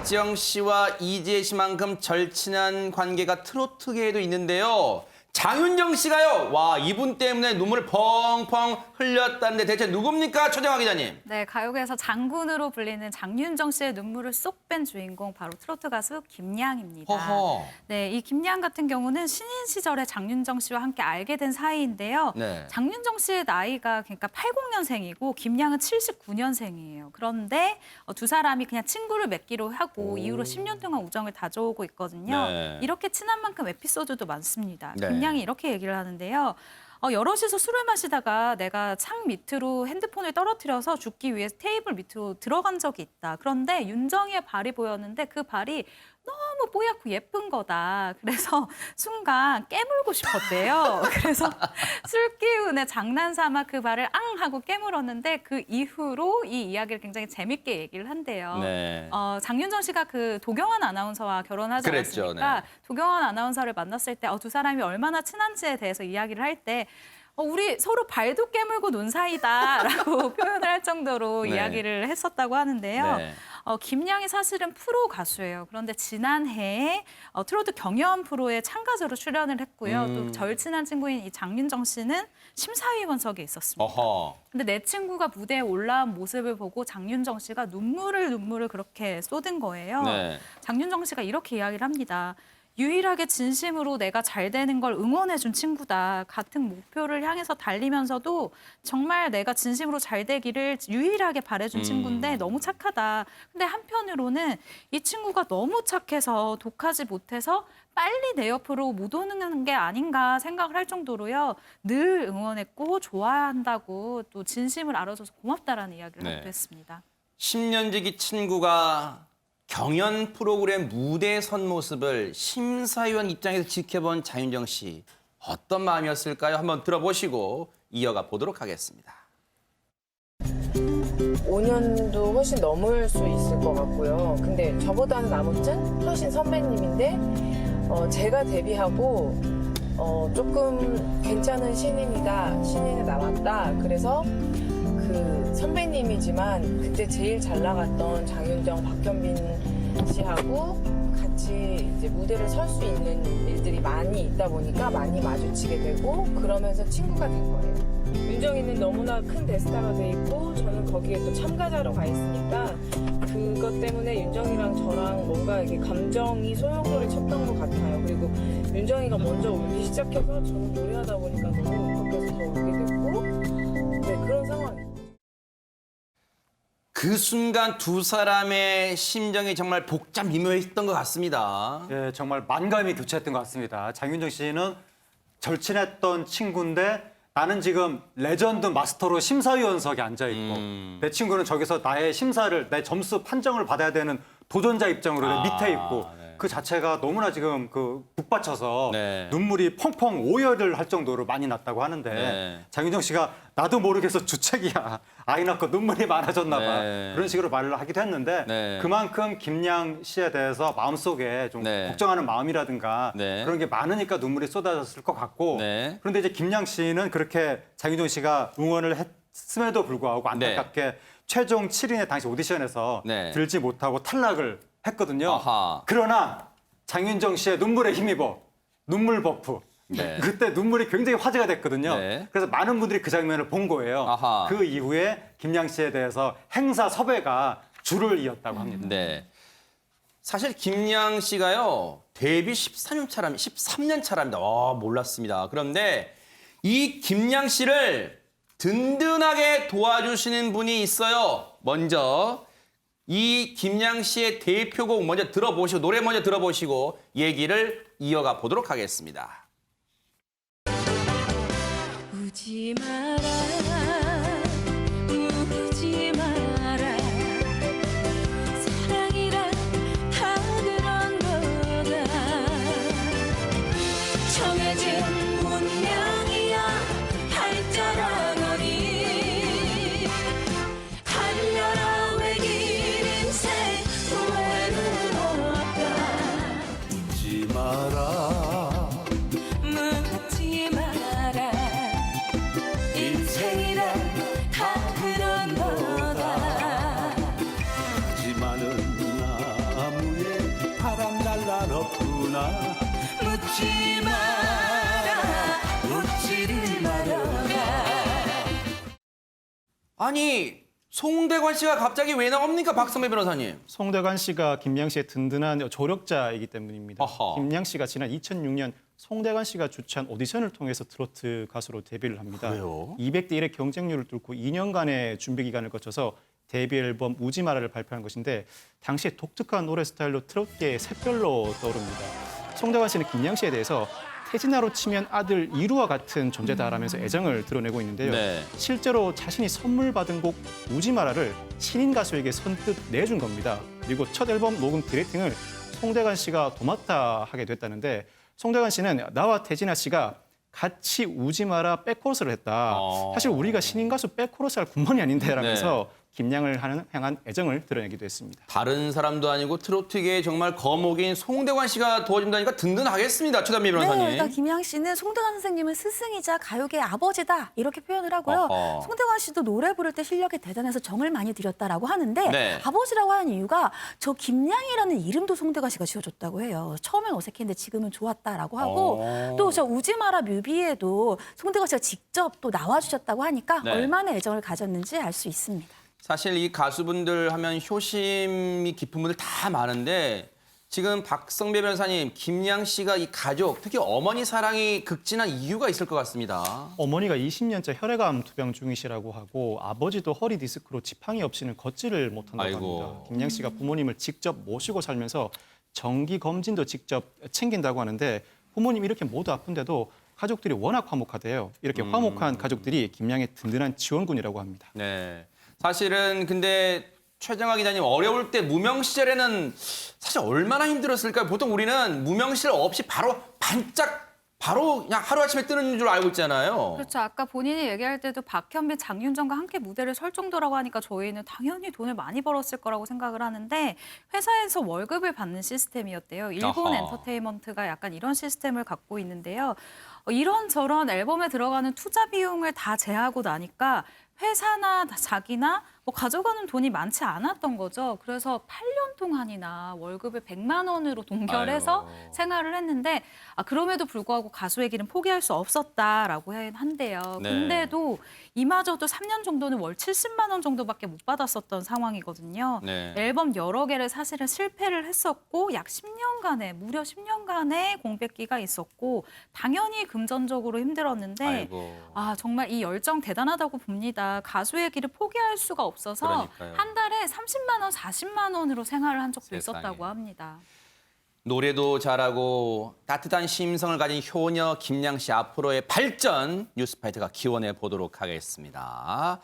박지영 씨와 이지혜 씨만큼 절친한 관계가 트로트계에도 있는데요. 장윤정 씨가요. 와, 이분 때문에 눈물을 펑펑 흘렸다는데 대체 누굽니까? 최정화 기자님. 네, 가요계에서 장군으로 불리는 장윤정 씨의 눈물을 쏙 뺀 주인공 바로 트로트 가수 김양입니다. 허허. 네, 이 김양 같은 경우는 신인 시절에 장윤정 씨와 함께 알게 된 사이인데요. 네. 장윤정 씨의 나이가 그러니까 80년생이고 김양은 79년생이에요. 그런데 두 사람이 그냥 친구를 맺기로 하고 이후로 10년 동안 우정을 다져오고 있거든요. 네. 이렇게 친한 만큼 에피소드도 많습니다. 네. 김양이 이렇게 얘기를 하는데요. 여럿이서 술을 마시다가 내가 창 밑으로 핸드폰을 떨어뜨려서 죽기 위해 테이블 밑으로 들어간 적이 있다. 그런데 윤정이의 발이 보였는데 그 발이 너무 뽀얗고 예쁜 거다. 그래서 순간 깨물고 싶었대요. 그래서 술 기운에 장난삼아 그 발을 앙 하고 깨물었는데 그 이후로 이 이야기를 굉장히 재밌게 얘기를 한대요. 네. 장윤정 씨가 그 도경환 아나운서와 결혼하지 그랬죠, 않았습니까? 네. 도경환 아나운서를 만났을 때 두 사람이 얼마나 친한지에 대해서 이야기를 할 때 우리 서로 발도 깨물고 논 사이다라고 표현을 할 정도로 네. 이야기를 했었다고 하는데요. 네. 김양이 사실은 프로 가수예요. 그런데 지난해에 트로트 경연 프로에 참가자로 출연을 했고요. 또 절친한 친구인 이 장윤정 씨는 심사위원석에 있었습니다. 어허. 근데 내 친구가 무대에 올라온 모습을 보고 장윤정 씨가 눈물을 그렇게 쏟은 거예요. 네. 장윤정 씨가 이렇게 이야기를 합니다. 유일하게 진심으로 내가 잘 되는 걸 응원해준 친구다. 같은 목표를 향해서 달리면서도 정말 내가 진심으로 잘 되기를 유일하게 바래준 친구인데 너무 착하다. 근데 한편으로는 이 친구가 너무 착해서 독하지 못해서 빨리 내 옆으로 못 오는 게 아닌가 생각을 할 정도로요. 늘 응원했고 좋아한다고 또 진심을 알아줘서 고맙다라는 이야기를 네. 하기도 했습니다. 10년 지기 친구가 경연 프로그램 무대에 선 모습을 심사위원 입장에서 지켜본 장윤정 씨. 어떤 마음이었을까요? 한번 들어보시고 이어가 보도록 하겠습니다. 5년도 훨씬 넘을 수 있을 것 같고요. 근데 저보다는 아무튼 훨씬 선배님인데 제가 데뷔하고 조금 괜찮은 신인이 나왔다. 그래서 그 선배님이지만 그때 제일 잘 나갔던 장윤정, 박현빈 씨하고 같이 이제 무대를 설 수 있는 일들이 많이 있다 보니까 많이 마주치게 되고 그러면서 친구가 된 거예요. 윤정이는 너무나 큰 대스타가 돼 있고 저는 거기에 또 참가자로 가 있으니까 그것 때문에 윤정이랑 저랑 뭔가 이게 감정이 소용돌이 쳤던 것 같아요. 그리고 윤정이가 먼저 울기 시작해서 저는 노래하다 보니까 너무 울컥해서 더 울게 됐고 네, 그런 상황이에요. 그 순간 두 사람의 심정이 정말 복잡 미묘했던 것 같습니다. 예, 정말 만감이 교차했던 것 같습니다. 장윤정 씨는 절친했던 친구인데 나는 지금 레전드 마스터로 심사위원석에 앉아있고 내 친구는 저기서 나의 심사를, 내 점수 판정을 받아야 되는 도전자 입장으로 밑에 있고 네. 그 자체가 너무나 지금 북받쳐서 네. 눈물이 펑펑 오열을 할 정도로 많이 났다고 하는데 네. 장윤정 씨가 나도 모르겠어 주책이야. 아이 낳고 눈물이 많아졌나 봐. 네. 그런 식으로 말을 하기도 했는데 네. 그만큼 김양 씨에 대해서 마음속에 좀 네. 걱정하는 마음이라든가 네. 그런 게 많으니까 눈물이 쏟아졌을 것 같고 네. 그런데 이제 김양 씨는 그렇게 장윤정 씨가 응원을 했음에도 불구하고 안타깝게 최종 7인의 당시 오디션에서 네. 들지 못하고 탈락을 했거든요. 아하. 그러나 장윤정 씨의 눈물에 힘입어 눈물 버프. 네. 그때 눈물이 굉장히 화제가 됐거든요. 네. 그래서 많은 분들이 그 장면을 본 거예요. 아하. 그 이후에 김양 씨에 대해서 행사 섭외가 줄을 이었다고 합니다. 네. 사실 김양 씨가요. 데뷔 13년 차랍니다. 몰랐습니다. 그런데 이 김양 씨를 든든하게 도와주시는 분이 있어요. 먼저 이 김양 씨의 대표곡 먼저 들어보시고 노래 먼저 들어보시고 얘기를 이어가 보도록 하겠습니다. 우지 마라 우지 마라 사랑이란 다 그런 거다 정해진 운명이야 할자라거니 달려라 외길 인생 후회는 없다 묻지 마라 묻지 마라 인생 말아라. 묻지 마라 묻지를 말아라. 아니 송대관 씨가 갑자기 왜 나옵니까, 박성배 변호사님? 송대관 씨가 김양 씨의 든든한 조력자이기 때문입니다. 어허. 김양 씨가 지난 2006년 송대관 씨가 주최한 오디션을 통해서 트로트 가수로 데뷔를 합니다. 그래요? 200대 1의 경쟁률을 뚫고 2년간의 준비 기간을 거쳐서 데뷔 앨범 우지마라를 발표한 것인데 당시에 독특한 노래 스타일로 트로트계의 샛별로 떠오릅니다. 송대관 씨는 김양 씨에 대해서 태진아로 치면 아들 이루와 같은 존재다라면서 애정을 드러내고 있는데요. 네. 실제로 자신이 선물 받은 곡 우지마라를 신인 가수에게 선뜻 내준 겁니다. 그리고 첫 앨범 녹음 디렉팅을 송대관 씨가 도맡아 하게 됐다는데 향한 씨는 나와 태진아 씨가 같이 우지마라 백코러스를 했다. 사실 우리가 신인 가수 백코러스 할 군번이 아닌데 라면서 김양을 향한 애정을 드러내기도 했습니다. 다른 사람도 아니고 트로트계의 정말 거목인 송대관 씨가 도와준다니까 든든하겠습니다. 최단미 변호사님. 네, 일단 김양 씨는 송대관 선생님은 스승이자 가요계의 아버지다 이렇게 표현을 하고요. 어허. 송대관 씨도 노래 부를 때 실력이 대단해서 정을 많이 들였다라고 하는데 네. 아버지라고 하는 이유가 저 김양이라는 이름도 송대관 씨가 지어줬다고 해요. 처음엔 어색했는데 지금은 좋았다라고 하고 또 저 우지마라 뮤비에도 송대관 씨가 직접 또 나와주셨다고 하니까 네. 얼마나 애정을 가졌는지 알 수 있습니다. 사실 이 가수분들 하면 효심이 깊은 분들 다 많은데 지금 박성배 변호사님, 김양 씨가 이 가족, 특히 어머니 사랑이 극진한 이유가 있을 것 같습니다. 어머니가 20년째 혈액암 투병 중이시라고 하고 아버지도 허리 디스크로 지팡이 없이는 걷지를 못한다고 아이고. 합니다. 김양 씨가 부모님을 직접 모시고 살면서 정기 검진도 직접 챙긴다고 하는데 부모님 이렇게 모두 아픈데도 가족들이 워낙 화목하대요. 이렇게 화목한 가족들이 김양의 든든한 지원군이라고 합니다. 네. 사실은 근데 최정화 기자님 어려울 때 무명 시절에는 사실 얼마나 힘들었을까요? 보통 우리는 무명 시절 없이 바로 반짝 바로 그냥 하루아침에 뜨는 줄 알고 있잖아요. 그렇죠. 아까 본인이 얘기할 때도 박현빈, 장윤정과 함께 무대를 설 정도라고 하니까 저희는 당연히 돈을 많이 벌었을 거라고 생각을 하는데 회사에서 월급을 받는 시스템이었대요. 일본 아하. 엔터테인먼트가 약간 이런 시스템을 갖고 있는데요. 이런저런 앨범에 들어가는 투자 비용을 다 제하고 나니까 회사나 자기나 뭐 가져가는 돈이 많지 않았던 거죠. 그래서 8년 동안이나 월급을 100만 원으로 동결해서 아이고. 생활을 했는데 그럼에도 불구하고 가수의 길은 포기할 수 없었다라고 한대요. 네. 근데도 이마저도 3년 정도는 월 70만 원 정도밖에 못 받았었던 상황이거든요. 네. 앨범 여러 개를 사실은 실패를 했었고 약 10년간의 무려 10년간의 공백기가 있었고 당연히 금전적으로 힘들었는데 아이고. 정말 이 열정 대단하다고 봅니다. 가수의 길을 포기할 수가 없어서 그러니까요. 한 달에 30만 원, 40만 원으로 생활을 한 적도 세상에. 있었다고 합니다. 노래도 잘하고 따뜻한 심성을 가진 효녀 김양 씨 앞으로의 발전 뉴스파이터가 기원해 보도록 하겠습니다.